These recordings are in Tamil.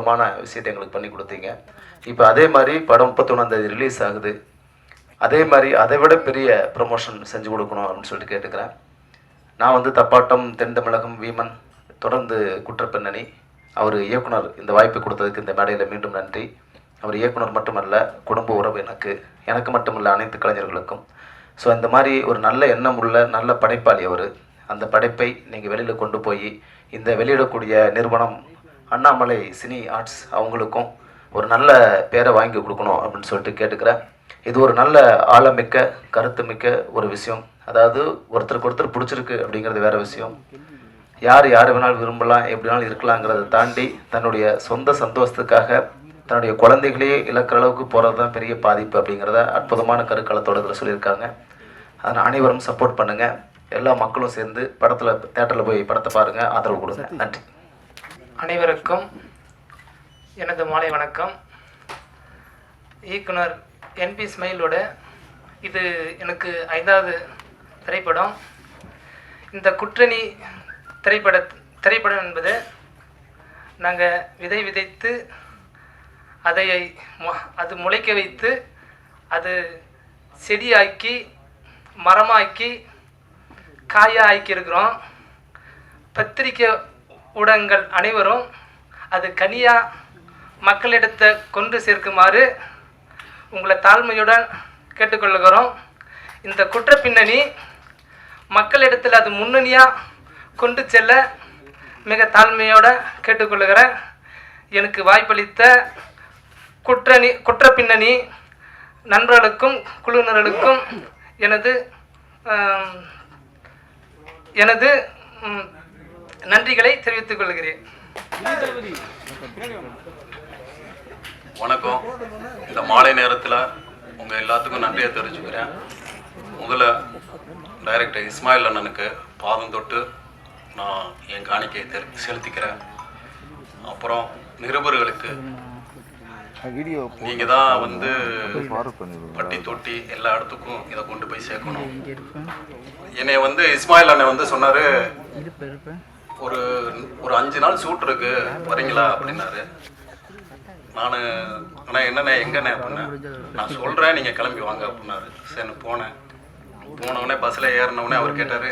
அற்புதமான விஷயத்தை எங்களுக்கு பண்ணி கொடுத்தீங்க. இப்போ அதே மாதிரி படம் 31ஆம் தேதி ரிலீஸ் ஆகுது. அதே மாதிரி அதை விட பெரிய ப்ரமோஷன் செஞ்சு கொடுக்கணும் அப்படின்னு சொல்லிட்டு கேட்டுக்கிறேன். நான் வந்து தப்பாட்டம், தென் தமிழகம், வீமன், தொடர்ந்து குற்றப்பின்னணி. அவர் இயக்குனர் இந்த வாய்ப்பு கொடுத்ததுக்கு இந்த மேடையில் மீண்டும் நன்றி. அவர் இயக்குனர் மட்டுமல்ல, குடும்ப உறவு எனக்கு மட்டுமல்ல, அனைத்து கலைஞர்களுக்கும். ஸோ இந்த மாதிரி ஒரு நல்ல எண்ணம் உள்ள நல்ல படைப்பாளி அவர். அந்த படைப்பை நீங்கள் வெளியில் கொண்டு போய் இந்த வெளியிடக்கூடிய நிறுவனம் அண்ணாமலை சினி ஆர்ட்ஸ் அவங்களுக்கும் ஒரு நல்ல பேரை வாங்கி கொடுக்கணும் அப்படின்னு சொல்லிட்டு கேட்டுக்கிறேன். இது ஒரு நல்ல ஆழமிக்க கருத்துமிக்க ஒரு விஷயம். அதாவது ஒருத்தருக்கு ஒருத்தர் பிடிச்சிருக்கு அப்படிங்கிறது வேறு விஷயம். யார் வேணாலும் விரும்பலாம், எப்படி வேணாலும் இருக்கலாங்கிறத தாண்டி தன்னுடைய சொந்த சந்தோஷத்துக்காக தன்னுடைய குழந்தைகளையே இழக்கிற அளவுக்கு போகிறது தான் பெரிய பாதிப்பு அப்படிங்கிறத அற்புதமான கருக்களத்தோடு இதில் சொல்லியிருக்காங்க. அதனால் அனைவரும் சப்போர்ட் பண்ணுங்கள். எல்லா மக்களும் சேர்ந்து தேட்டரில் போய் படத்தை பாருங்கள், ஆதரவு கொடுங்க. நன்றி. அனைவருக்கும் எனது மாலை வணக்கம். இயக்குனர் என்பி ஸ்மைலோட இது எனக்கு 5வது திரைப்படம். இந்த குற்றணி திரைப்படம் என்பது நாங்கள் விதை விதைத்து அது முளைக்க வைத்து அது செடியாக்கி மரமாக்கி காயாக ஆக்கியிருக்கிறோம். பத்திரிக்கை ஊடகங்கள் அனைவரும் அது கனியாக மக்களிடத்தை கொண்டு சேர்க்குமாறு உங்களை தாழ்மையுடன் கேட்டுக்கொள்கிறோம். இந்த குற்ற பின்னணி மக்களிடத்தில் அது முன்னணியாக கொண்டு செல்ல மிக தாழ்மையோடு கேட்டுக்கொள்கிறேன். எனக்கு வாய்ப்பளித்த குற்ற பின்னணி நண்பர்களுக்கும் குழுவினர்களுக்கும் எனது நன்றிகளை தெரிவித்துக் கொள்கிறேன். வணக்கம். இந்த மாலை நேரத்தில் உங்கள் எல்லாத்துக்கும் நன்றியை தெரிவிச்சுக்கிறேன். முதல்ல டைரக்டர் இஸ்மாயில் அண்ணனுக்கு பாதம் தொட்டு நான் என் காணிக்கையை செலுத்திக்கிறேன். அப்புறம் நிருபர்களுக்கு நீங்கள் தான் வந்து பட்டி தொட்டி எல்லா இடத்துக்கும் இதை கொண்டு போய் சேர்க்கணும். என்னை வந்து இஸ்மாயில் அண்ணன் வந்து சொன்னார், ஒரு 5 நாள் ஷூட் இருக்கு வரீங்களா அப்படின்னாரு. நான் ஆனால் என்னண்ணே எங்கண்ணே அப்படின்னேன். நான் சொல்கிறேன், நீங்கள் கிளம்பி வாங்க அப்படின்னாரு. சரி போனவுடனே பஸ்ஸில் ஏறினவுடனே அவர் கேட்டார்,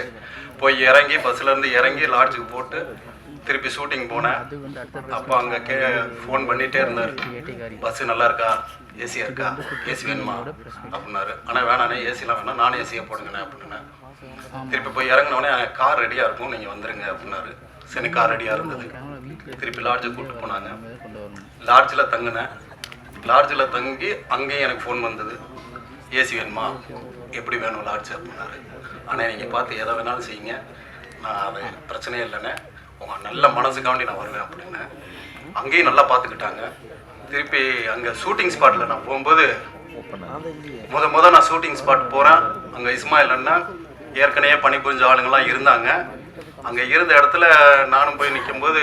போய் இறங்கி பஸ்ஸிலேருந்து இறங்கி லாட்ஜுக்கு போட்டு திருப்பி ஷூட்டிங் போனேன். அப்போ அங்கே ஃபோன் பண்ணிகிட்டே இருந்தார், பஸ்ஸு நல்லா இருக்கா, ஏசியாக இருக்கா, ஏசி வேணுமா அப்படின்னாரு. ஆனால் வேணாண்ணே, ஏசிலாம் வேணாம், நான் ஏசியாக போடுங்கண்ணே அப்படின்னேன். திருப்பி போய் இறங்கினோடனே கார் ரெடியாக இருக்கும், நீங்கள் வந்துடுங்க அப்படின்னாரு. சரி, கார் ரெடியாக இருந்தது. திருப்பி லாட்ஜுக்கு கூப்பிட்டு போனாங்க. லாட்ஜில் தங்கினேன். லாட்ஜில் தங்கி அங்கேயும் எனக்கு ஃபோன் வந்தது, ஏசி வேணுமா, எப்படி வேணும் லாட்ஜ் அப்படின்னாரு. ஆனால் நீங்கள் பார்த்து எதை வேணாலும் செய்யுங்க, நான் அது பிரச்சனையே இல்லைண்ணே, உங்கள் நல்ல மனசுக்காண்டி நான் வருவேன் அப்படின்னு. அங்கேயும் நல்லா பார்த்துக்கிட்டாங்க. திருப்பி அங்கே ஷூட்டிங் ஸ்பாட்டில் நான் போகும்போது முத நான் ஷூட்டிங் ஸ்பாட் போகிறேன். அங்கே இஸ்மாயில் அண்ணா ஏற்கனவே பணிபுரிஞ்ச ஆளுங்கள்லாம் இருந்தாங்க. அங்கே இருந்த இடத்துல நானும் போய் நிற்கும்போது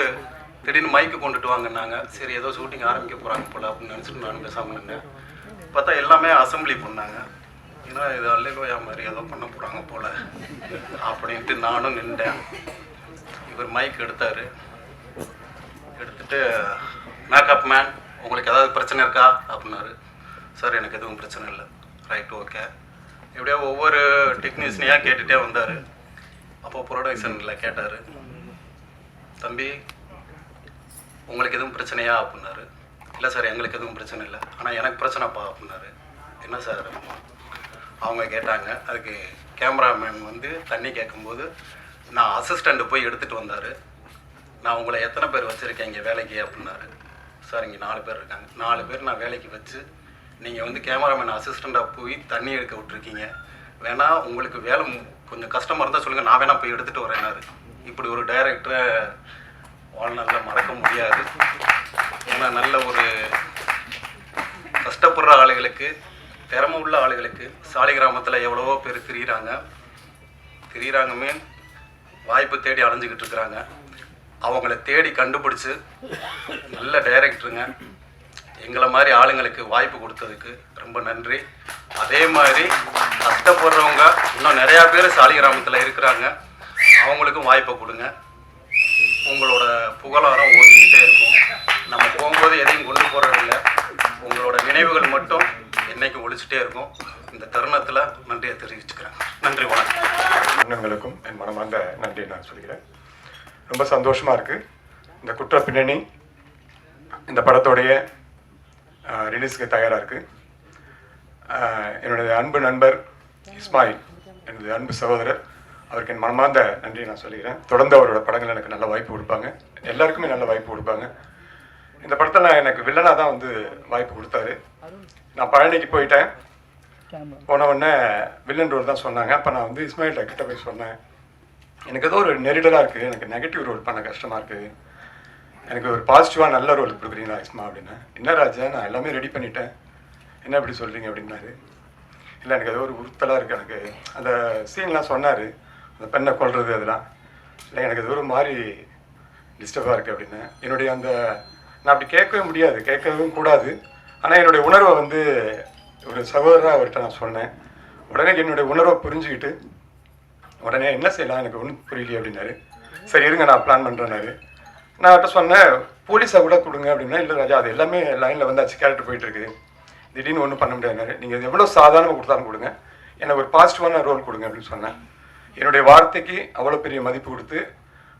திடீர்னு மைக்கு கொண்டுட்டு வாங்கினாங்க. சரி, ஏதோ ஷூட்டிங் ஆரம்பிக்க போகிறாங்க போல் அப்படின்னு நினச்சிட்டு நானும் பேசாமல் நின்னேன். பார்த்தா எல்லாமே அசம்பிளி பண்ணாங்க. ஏன்னா இது அல்லையா மாதிரி ஏதோ பண்ண போகிறாங்க போல் அப்படின்ட்டு நானும் நின்றேன். இவர் மைக் எடுத்தார். எடுத்துட்டு, மேக்கப் மேன், உங்களுக்கு ஏதாவது பிரச்சனை இருக்கா அப்படின்னாரு. சார், எனக்கு எதுவும் பிரச்சனை இல்லை. Right, okay. எப்படியோ ஒவ்வொரு டெக்னீஷியனையாக கேட்டுகிட்டே வந்தார். அப்போ ப்ரொடக்ஷனில் கேட்டார், தம்பி உங்களுக்கு எதுவும் பிரச்சனையா அப்படின்னாரு. இல்லை சார், எங்களுக்கு எதுவும் பிரச்சனை இல்லை, ஆனால் எனக்கு பிரச்சனைப்பா அப்படின்னாரு. என்ன சார் அவங்க கேட்டாங்க. அதுக்கு கேமராமேன் வந்து தண்ணி கேட்கும்போது நான் அசிஸ்டண்ட்டு போய் எடுத்துகிட்டு வந்தார். நான் உங்களை எத்தனை பேர் வச்சுருக்கேன் இங்கே வேலைக்கு அப்படின்னாரு. சார், இங்கே 4 பேர் இருக்காங்க. 4 பேர் நான் வேலைக்கு வச்சு நீங்கள் வந்து கேமராமேன் அசிஸ்டண்ட்டாக போய் தண்ணி எடுக்க விட்ருக்கீங்க. வேணா உங்களுக்கு வேலை கொஞ்சம் கஷ்டமாக இருந்தால் சொல்லுங்கள், நான் வேணா போய் எடுத்துகிட்டு வரேன்னாரு. இப்படி ஒரு டைரக்டரை வாழ்நாளில் மறக்க முடியாது. ஏன்னா நல்ல ஒரு கஷ்டப்படுற ஆளுகளுக்கு, திறமை உள்ள ஆளுகளுக்கு சாலை கிராமத்தில் எவ்வளவோ பேர் திரியிறாங்க மீன் வாய்ப்பு தேடி அலைஞ்சிக்கிட்டு இருக்கிறாங்க. அவங்கள தேடி கண்டுபிடிச்சி நல்ல டைரக்டருங்க எங்களை மாதிரி ஆளுங்களுக்கு வாய்ப்பு கொடுத்ததுக்கு ரொம்ப நன்றி. அதே மாதிரி கஷ்டப்படுறவங்க இன்னும் நிறையா பேர் சாலை கிராமத்தில் இருக்கிறாங்க, அவங்களுக்கும் வாய்ப்பை கொடுங்க. உங்களோட புகழாரம் ஓடிக்கிட்டே இருக்கும். நம்ம போகும்போது எதையும் கொண்டு போகிறதில்ல, உங்களோட நினைவுகள் மட்டும் என்னைக்கும் ஒழிச்சிட்டே இருக்கும். இந்த தருணத்தில் நன்றியை தெரிவிச்சுக்கிறேன். நன்றி, வணக்கம். அண்ணன்களுக்கும் என் மனமார்ந்த நன்றியை நான் சொல்கிறேன். ரொம்ப சந்தோஷமாக இருக்குது. இந்த குற்ற பின்னணி இந்த படத்தோடைய ரிலீஸுக்கு தயாராக இருக்குது. என்னுடைய அன்பு நண்பர் இஸ்மாயில், எனது அன்பு சகோதரர், அவருக்கு என் மனமார்ந்த நன்றியை நான் சொல்லிக்கிறேன். தொடர்ந்து அவரோட படங்கள் எனக்கு நல்ல வாய்ப்பு கொடுப்பாங்க, எல்லாருக்குமே நல்ல வாய்ப்பு கொடுப்பாங்க. இந்த படத்தில் எனக்கு வில்லனாக தான் வந்து வாய்ப்பு கொடுத்தாரு. நான் பழனிக்கு போயிட்டேன். போன உடனே வில்லன் ரோல் தான் சொன்னாங்க. அப்போ நான் வந்து இஸ்மாயில்கிட்ட கிட்ட போய் சொன்னேன், எனக்கு ஏதோ ஒரு நெருடலாக இருக்குது, எனக்கு நெகட்டிவ் ரோல் பண்ண கஷ்டமாக இருக்குது, எனக்கு ஒரு பாசிட்டிவாக நல்ல ரோல் கொடுக்குறீங்களா இஸ்மா அப்படின்னா. என்ன ராஜா, நான் எல்லாமே ரெடி பண்ணிட்டேன், என்ன இப்படி சொல்கிறீங்க அப்படின்னாரு. இல்லை, எனக்கு ஏதோ ஒரு உறுத்தலாக இருக்குது, எனக்கு அந்த சீன்லாம் சொன்னார், அந்த பெண்ணை கொள்வது அதெல்லாம். இல்லை, எனக்கு ஏதோ ஒரு மாதிரி டிஸ்டர்பாக இருக்குது அப்படின்னு. என்னுடைய அந்த நான் அப்படி கேட்கவே முடியாது, கேட்கவும் கூடாது. ஆனால் என்னுடைய உணர்வை வந்து ஒரு சகோதரராக அவர்கிட்ட நான் சொன்னேன். உடனே என்னுடைய உணர்வை புரிஞ்சுக்கிட்டு உடனே என்ன செய்யலாம், எனக்கு ஒன்றும் புரியலையே அப்படின்னாரு. சரி இருங்க, நான் பிளான் பண்ணுறேன்னாரு. நான் அவர்கிட்ட சொன்னேன், போலீஸாக கூட கொடுங்க அப்படின்னா. இல்லை ராஜா, அது எல்லாமே லைனில் வந்தாச்சு, கேரக்டர் போயிட்டுருக்கு, திடீர்னு ஒன்றும் பண்ண முடியாதுனாரு. நீங்கள் எவ்வளோ சாதாரணமாக கொடுத்தாலும் கொடுங்க, எனக்கு ஒரு பாசிட்டிவான ரோல் கொடுங்க அப்படின்னு சொன்னேன். என்னுடைய வார்த்தைக்கு அவ்வளோ பெரிய மதிப்பு கொடுத்து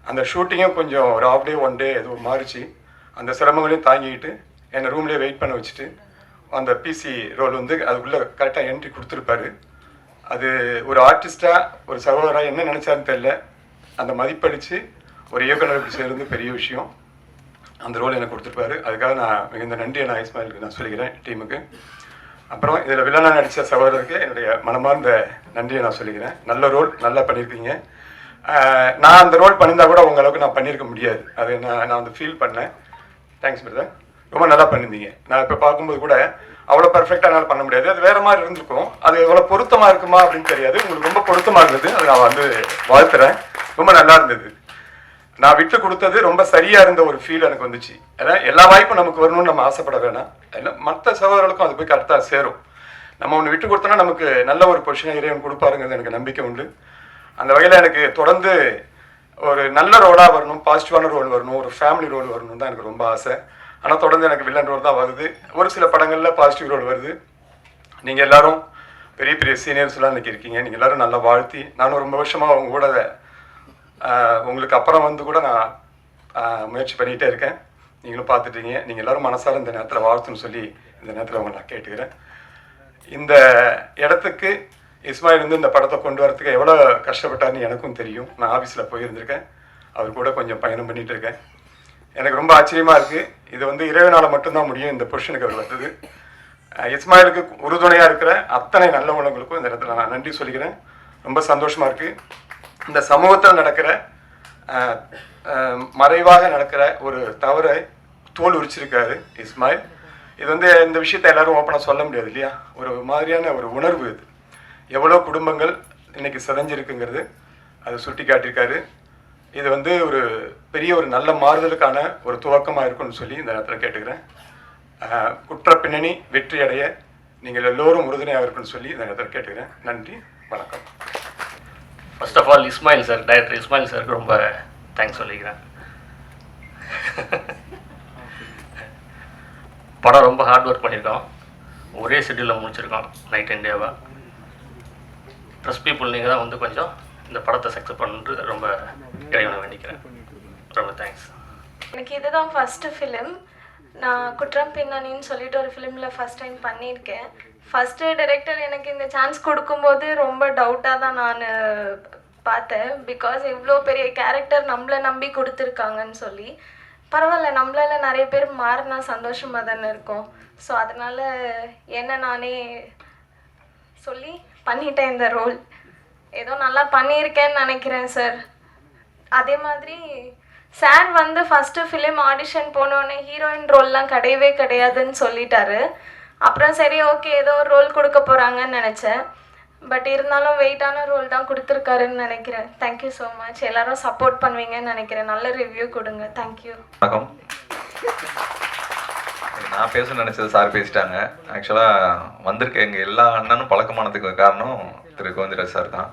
அந்த ஷூட்டிங்கும் கொஞ்சம் ஒரு ஹாஃப் டே 1 டே ஏதோ மாறிச்சு. அந்த சிரமங்களையும் தாங்கிக்கிட்டு என்னை ரூம்லேயே வெயிட் பண்ண வச்சுட்டு அந்த பிசி ரோல் வந்து அதுக்குள்ளே கரெக்டாக என்ட்ரி கொடுத்துருப்பாரு. அது ஒரு ஆர்டிஸ்டாக ஒரு சகோதராக என்ன நினச்சாருன்னு தெரியல, அந்த மதிப்பளித்து ஒரு இயக்குனர் இப்படி செய்கிறது பெரிய விஷயம். அந்த ரோல் எனக்கு கொடுத்துருப்பாரு. அதுக்காக நான் மிகுந்த நன்றியை நான் இஸ்மாயிலுக்கு நான் சொல்லிக்கிறேன், டீமுக்கு. அப்புறம் இதில் வில்லனாக நடித்த சகோதரருக்கு என்னுடைய மனமார்ந்த நன்றியை நான் சொல்லிக்கிறேன். நல்ல ரோல், நல்லா பண்ணியிருக்கீங்க. நான் அந்த ரோல் பண்ணியிருந்தா கூட உங்கள் அளவுக்கு நான் பண்ணியிருக்க முடியாது, அது நான் வந்து ஃபீல் பண்ணேன். தேங்க்ஸ் பிரதர், ரொம்ப நல்லா பண்ணியிருந்தீங்க. நான் இப்போ பார்க்கும்போது கூட அவ்வளோ பர்ஃபெக்டாக என்னால் பண்ண முடியாது, அது வேறு மாதிரி இருந்திருக்கும். அது எவ்வளோ பொருத்தமாக இருக்குமா அப்படின்னு தெரியாது, உங்களுக்கு ரொம்ப பொருத்தமாக இருந்தது, அது நான் வந்து வாழ்த்துறேன். ரொம்ப நல்லா இருந்தது. நான் விட்டு கொடுத்தது ரொம்ப சரியாக இருந்த ஒரு ஃபீல் எனக்கு வந்துச்சு. ஏன்னா எல்லா வாய்ப்பும் நமக்கு வரணும்னு நம்ம ஆசைப்பட வேணாம், எல்லாம் மற்ற சகோதரர்களுக்கும் அது போய் கரெக்டாக சேரும். நம்ம ஒன்று விட்டு கொடுத்தோன்னா நமக்கு நல்ல ஒரு பொசிஷனை இறைவன் கொடுப்பாருங்கிறது எனக்கு நம்பிக்கை உண்டு. அந்த வகையில் எனக்கு தொடர்ந்து ஒரு நல்ல ரோலாக வரணும், பாசிட்டிவான ரோல் வரணும், ஒரு ஃபேமிலி ரோல் வரணும் தான் எனக்கு ரொம்ப ஆசை. ஆனால் தொடர்ந்து எனக்கு வில்லன் ரோல் தான் வருது. ஒரு சில படங்களில் பாசிட்டிவ் ரோல் வருது. நீங்கள் எல்லாரும் பெரிய பெரிய சீனியர்ஸ்லாம் இன்றைக்கி இருக்கீங்க. நீங்கள் எல்லோரும் நல்லா வாழ்த்தி, நானும் ரொம்ப வருஷமாக அவங்க கூட உங்களுக்கு அப்புறம் வந்து கூட நான் முயற்சி பண்ணிகிட்டே இருக்கேன். நீங்களும் பார்த்துட்டீங்க. நீங்கள் எல்லோரும் மனசார இந்த நேரத்தில் வாழ்த்துன்னு சொல்லி இந்த நேரத்தில் அவங்க நான் கேட்டுக்கிறேன். இந்த இடத்துக்கு இஸ்மாயில் வந்து இந்த படத்தை கொண்டு வரதுக்கு எவ்வளோ கஷ்டப்பட்டாருன்னு எனக்கும் தெரியும். நான் ஆஃபீஸில் போயிருந்திருக்கேன், அவர் கூட கொஞ்சம் பயணம் பண்ணிகிட்டு இருக்கேன். எனக்கு ரொம்ப ஆச்சரியமாக இருக்குது. இது வந்து இறைவனால் மட்டும்தான் முடியும் இந்த பொசிஷனுக்கு அவர் வந்தது. இஸ்மாயிலுக்கு உறுதுணையாக இருக்கிற அத்தனை நல்ல உள்ளவங்களுக்கும் இந்த இடத்துல நான் நன்றி சொல்லிக்கிறேன். ரொம்ப சந்தோஷமாக இருக்குது. இந்த சமூகத்தில் நடக்கிற மறைவாக நடக்கிற ஒரு தவறை தோல் உரிச்சிருக்காரு இஸ்மாயில். இது வந்து இந்த விஷயத்தை எல்லாரும் ஓப்பனாக சொல்ல முடியாது இல்லையா, ஒரு மாதிரியான ஒரு உணர்வு. இது எவ்வளோ குடும்பங்கள் இன்னைக்கு சிதைஞ்சிருக்குங்கிறது அதை சுட்டி காட்டியிருக்காரு. இது வந்து ஒரு பெரிய ஒரு நல்ல மாறுதலுக்கான ஒரு துவக்கமாக இருக்குன்னு சொல்லி இந்த நேரத்தில் கேட்டுக்கிறேன். குற்ற பின்னணி வெற்றி அடைய நீங்கள் எல்லோரும் உறுதுணையாக இருக்குன்னு சொல்லி இந்த நேரத்தில் கேட்டுக்கிறேன். நன்றி, வணக்கம். First of all Ismail sir, director Ismail சாருக்கு ரொம்ப தேங்க்ஸ் சொல்லிக்கிறேன். படம் ரொம்ப ஹார்ட் ஒர்க் பண்ணியிருக்கோம், ஒரே ஷெட்யூலில் முடிச்சிருக்கோம், நைட் அண்ட் டேவாக. ப்ரெஸ் பீப்புள் நீங்கள் தான் வந்து கொஞ்சம் இந்த படத்தை சக்ஸஸ் பண்ணுறது ரொம்ப இறைவனை வேண்டிக்கிறேன். ரொம்ப தேங்க்ஸ். எனக்கு இதுதான் ஃபஸ்ட்டு ஃபிலிம். நான் குற்றம் பின்னணின்னு சொல்லிட்டு ஒரு ஃபிலிமில் ஃபஸ்ட் டைம் பண்ணியிருக்கேன். ஃபஸ்ட்டு டைரக்டர் எனக்கு இந்த சான்ஸ் கொடுக்கும்போது ரொம்ப டவுட்டாக தான் நான் பார்த்தேன். பிகாஸ் இவ்வளோ பெரிய கேரக்டர் நம்மளை நம்பி கொடுத்துருக்காங்கன்னு சொல்லி. பரவாயில்ல, நம்மளால நிறைய பேர் மாறினா சந்தோஷமாக தானே இருக்கும். ஸோ அதனால் என்ன நானே சொல்லி பண்ணிட்டேன் இந்த ரோல். ஏதோ நல்லா பண்ணியிருக்கேன்னு நினைக்கிறேன் சார். அதே மாதிரி சார் வந்து ஃபஸ்ட்டு ஃபிலிம் ஆடிஷன் போனோடனே ஹீரோயின் ரோல்லாம் கிடையவே கிடையாதுன்னு சொல்லிட்டாரு. அப்புறம் சரி ஓகே ஏதோ ஒரு ரோல் கொடுக்க போகிறாங்கன்னு நினச்சேன். பட் இருந்தாலும் வெயிட்டான ரோல் தான் கொடுத்துருக்காருன்னு நினைக்கிறேன். Thank you so much. எல்லோரும் சப்போர்ட் பண்ணுவீங்கன்னு நினைக்கிறேன். நல்ல ரிவ்யூ கொடுங்க. தேங்க்யூ. வணக்கம். நான் பேச நினச்சது சார் பேசிட்டாங்க. ஆக்சுவலாக வந்திருக்க எங்கள் எல்லா அண்ணனும் பழக்கமானதுக்கு காரணம் திரு கோவிந்தராஜ் சார் தான்.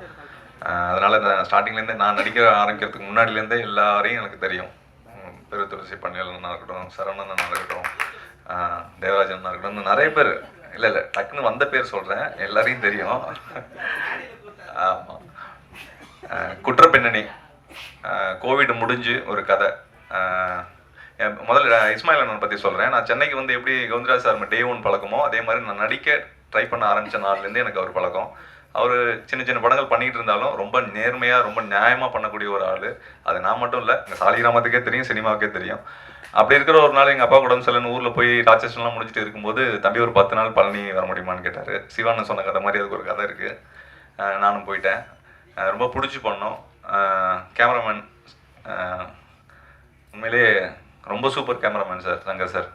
அதனால் இந்த ஸ்டார்டிங்லேருந்தே நான் நடிக்க ஆரம்பிக்கிறதுக்கு முன்னாடிலேருந்தே எல்லாரையும் எனக்கு தெரியும். பெருத்துளசி பணியாளனா இருக்கட்டும், சரவணனா இருக்கட்டும், தேவராஜனா இருக்கட்டும், இன்னும் நிறைய பேர். இல்லை டக்குன்னு வந்த பேர் சொல்கிறேன், எல்லாரையும் தெரியும். ஆமாம். குற்ற பின்னணி, கோவிட் முடிஞ்சு ஒரு கதை. முதல்ல இஸ்மாயில் அண்ணன் பற்றி சொல்கிறேன். நான் சென்னைக்கு வந்து எப்படி கவுந்தராஜ் சார் டே 1 பழக்கமோ அதே மாதிரி நான் நடிக்க ட்ரை பண்ண ஆரம்பித்த நாள்லேருந்து எனக்கு அவர் பழக்கம். அவர் சின்ன சின்ன படங்கள் பண்ணிகிட்டு இருந்தாலும் ரொம்ப நேர்மையாக ரொம்ப நியாயமாக பண்ணக்கூடிய ஒரு ஆள். அது நான் மட்டும் இல்லை, எங்கள் சாலிகிராமத்துக்கே தெரியும், சினிமாவுக்கே தெரியும். அப்படி இருக்கிற ஒரு நாள் எங்கள் அப்பா உடம்பு சரியில்லைன்னு ஊரில் போய் ராட்சஸ்லாம் முடிச்சுட்டு இருக்கும்போது தம்பி ஒரு 10 நாள் பழனி வர முடியுமான்னு கேட்டார். சிவானன் சொன்ன கதை மாதிரி அதுக்கு ஒரு கதை இருக்குது. நானும் போயிட்டேன். ரொம்ப பிடிச்சி பண்ணோம். கேமராமேன் உண்மையிலே ரொம்ப super cameraman sir, Shankar sir.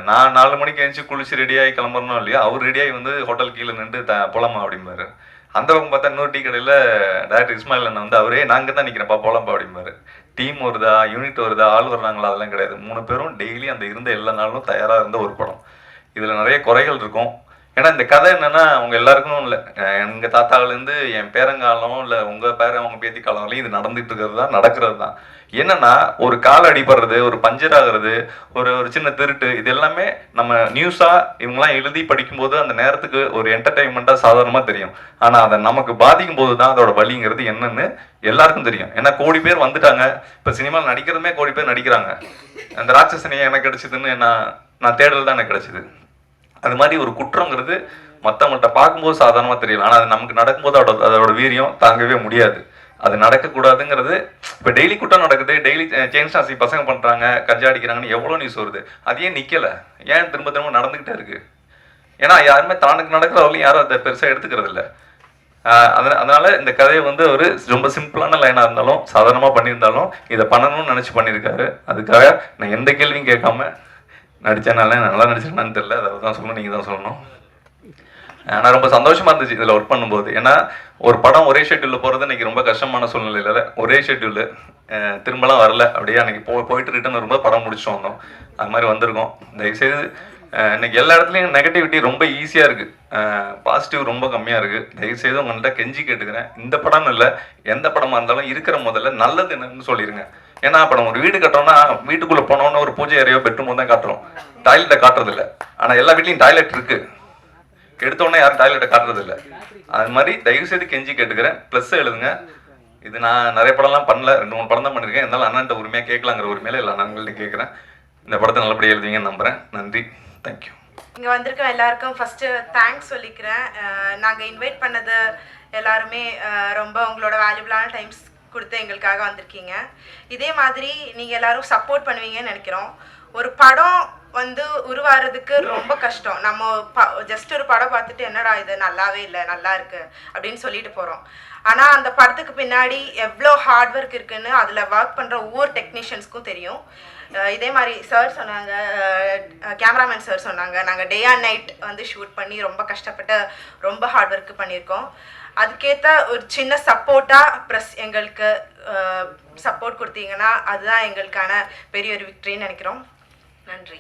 நான் 4 மணிக்கு எழுந்துச்சி குளிச்சு ரெடியாகி கிளம்புறணும் இல்லையா, அவர் ரெடியாகி வந்து ஹோட்டல் கீழே நின்று போலாமா அப்படிம்பாரு. அந்த பக்கம் பார்த்தா இன்னொரு டீ கடையில் டேரக்டர் இஸ்மாயில் அண்ணன் வந்து அவரே நாங்கள் தான் நிற்கிறப்பா போலாம்பா அப்படிம்பாரு. டீம் வருதா, யூனிட் வருதா, ஆள் வர்றாங்களா, அதெல்லாம் கிடையாது. 3 பேரும் டெய்லி அந்த இருந்த எல்லா நாளும் தயாராக இருந்த ஒரு படம். இதில் நிறைய குறைகள் இருக்கும். ஏன்னா இந்த கதை என்னன்னா அவங்க எல்லாருக்கும் இல்லை, எங்கள் தாத்தாவிலேருந்து என் பேரங்காலம் இல்லை உங்கள் பேரன் அவங்க பேத்தி காலங்களையும் இது நடந்துகிட்டு இருக்கிறது தான், நடக்கிறது தான். என்னன்னா ஒரு கால் அடிபடுறது, ஒரு பஞ்சர் ஆகுறது, ஒரு சின்ன திருட்டு, இது எல்லாமே நம்ம நியூஸாக இவங்கெல்லாம் எழுதி படிக்கும்போது அந்த நேரத்துக்கு ஒரு என்டர்டெயின்மெண்ட்டாக சாதாரணமாக தெரியும். ஆனால் அதை நமக்கு பாதிக்கும் போது தான் அதோட வலிங்கிறது என்னன்னு எல்லாருக்கும் தெரியும். ஏன்னா கோடி பேர் வந்துட்டாங்க. இப்போ சினிமாவில் நடிக்கிறதுமே கோடி பேர் நடிக்கிறாங்க. அந்த ராட்சசனியை எனக்கு கிடைச்சதுன்னு நான் தேடல் தான் எனக்கு கிடைச்சிது. அது மாதிரி ஒரு குற்றங்கிறது மற்றவங்கள்ட்ட பார்க்கும்போது சாதாரணமாக தெரியல, ஆனால் அது நமக்கு நடக்கும்போது அதோட வீரியம் தாங்கவே முடியாது. அது நடக்கக்கூடாதுங்கிறது. இப்போ டெய்லி குற்றம் நடக்குது, டெய்லி செயின் ஸ்நாச்சி பசங்க பண்ணுறாங்க, கஞ்சா அடிக்கிறாங்கன்னு எவ்வளோ நியூஸ் வருது. அது ஏன் நிற்கலை, ஏன் திரும்ப திரும்ப நடந்துக்கிட்டே இருக்குது? ஏன்னா யாருமே தனக்கு நடக்கிறவர்களையும் யாரும் அதை பெருசாக எடுத்துக்கிறது இல்லை. அதனால இந்த கதையை வந்து அவர் ரொம்ப சிம்பிளான லைனாக இருந்தாலும் சாதாரணமாக பண்ணியிருந்தாலும் இதை பண்ணணும்னு நினச்சி பண்ணியிருக்காரு. அதுக்காக நான் எந்த கேள்வியும் கேட்காம நடித்தேனால நல்லா நடிச்சேன்னு தெரியல, அதை தான் சொல்லணும், நீங்கள் தான் சொல்லணும். ஆனால் ரொம்ப சந்தோஷமாக இருந்துச்சு இதில் ஒர்க் பண்ணும்போது. ஏன்னா ஒரு படம் ஒரே ஷெட்யூலில் போகிறது இன்றைக்கி ரொம்ப கஷ்டமான சூழ்நிலையில், ஒரே ஷெட்யூலு திரும்பலாம் வரல, அப்படியே அன்றைக்கி போயிட்டு ரிட்டர்ன் வரும்போது படம் முடிச்சுட்டு வந்தோம். அது மாதிரி வந்திருக்கோம். தயவுசெய்து இன்னைக்கு எல்லா இடத்துலையும் நெகட்டிவிட்டி ரொம்ப ஈஸியாக இருக்குது, பாசிட்டிவ் ரொம்ப கம்மியாக இருக்குது. தயவுசெய்து உங்கள்கிட்ட கெஞ்சி கேட்டுக்கிறேன், இந்த படம்னு இல்லை எந்த படமாக இருந்தாலும் இருக்கிற முதல்ல நல்லது என்னன்னு சொல்லிடுங்க. ஏன்னா இப்போ நம்ம ஒரு வீடு கட்டுறோம்னா வீட்டுக்குள்ளே போனோன்னு ஒரு பூஜை அறையோ பெட்ரூம் தான் காட்டுறோம், டாய்லெட்டை காட்டுறது இல்லை. ஆனால் எல்லா வீட்லையும் டாய்லெட் இருக்குது, எடுத்தோடனே யாரும் டாய்லெட்டை காட்டுறது இல்லை. அது மாதிரி தயவுசெய்து கெஞ்சி கேட்டுக்கிறேன். ப்ளஸ் எழுதுங்க. இது நான் நிறைய படம்லாம் பண்ணல, 2-3 படம் தான் பண்ணியிருக்கேன். இருந்தாலும் அண்ணன்ட்ட உரிமையாக கேட்கலாங்கிற உரிமையில எல்லா அண்ணன்கள்ட்டையும் கேட்குறேன். இந்த படத்தை நல்லபடியாக எழுதுவீங்கன்னு நம்புகிறேன். நன்றி, தேங்க்யூ. இங்கே வந்திருக்க எல்லாருக்கும் ஃபஸ்ட்டு தேங்க்ஸ் சொல்லிக்கிறேன். நாங்கள் இன்வைட் பண்ணது எல்லாருமே ரொம்ப உங்களோட வேல்யூபிளான டைம்ஸ் கொடுத்து எங்களுக்காக வந்திருக்கீங்க. இதே மாதிரி நீங்கள் எல்லாரும் சப்போர்ட் பண்ணுவீங்கன்னு நினைக்கிறோம். ஒரு படம் வந்து உருவாகிறதுக்கு ரொம்ப கஷ்டம். நம்ம ஜஸ்ட் ஒரு படம் பார்த்துட்டு என்னடா இது நல்லாவே இல்லை, நல்லா இருக்கு அப்படின்னு சொல்லிட்டு போகிறோம். ஆனால் அந்த படத்துக்கு பின்னாடி எவ்வளோ ஹார்ட் ஒர்க் இருக்குன்னு அதில் ஒர்க் பண்ணுற ஒவ்வொரு டெக்னீஷியன்ஸ்க்கும் தெரியும். இதே மாதிரி சார் சொன்னாங்க, கேமராமேன் சார் சொன்னாங்க, நாங்கள் டே அண்ட் நைட் வந்து ஷூட் பண்ணி ரொம்ப கஷ்டப்பட்டு ரொம்ப ஹார்ட் ஒர்க் பண்ணியிருக்கோம். அதுக்கேற்ற ஒரு சின்ன சப்போர்ட்டாக ப்ளஸ் எங்களுக்கு சப்போர்ட் கொடுத்தீங்கன்னா அதுதான் எங்களுக்கான பெரிய ஒரு விக்ட்ரின்னு நினைக்கிறோம். நன்றி.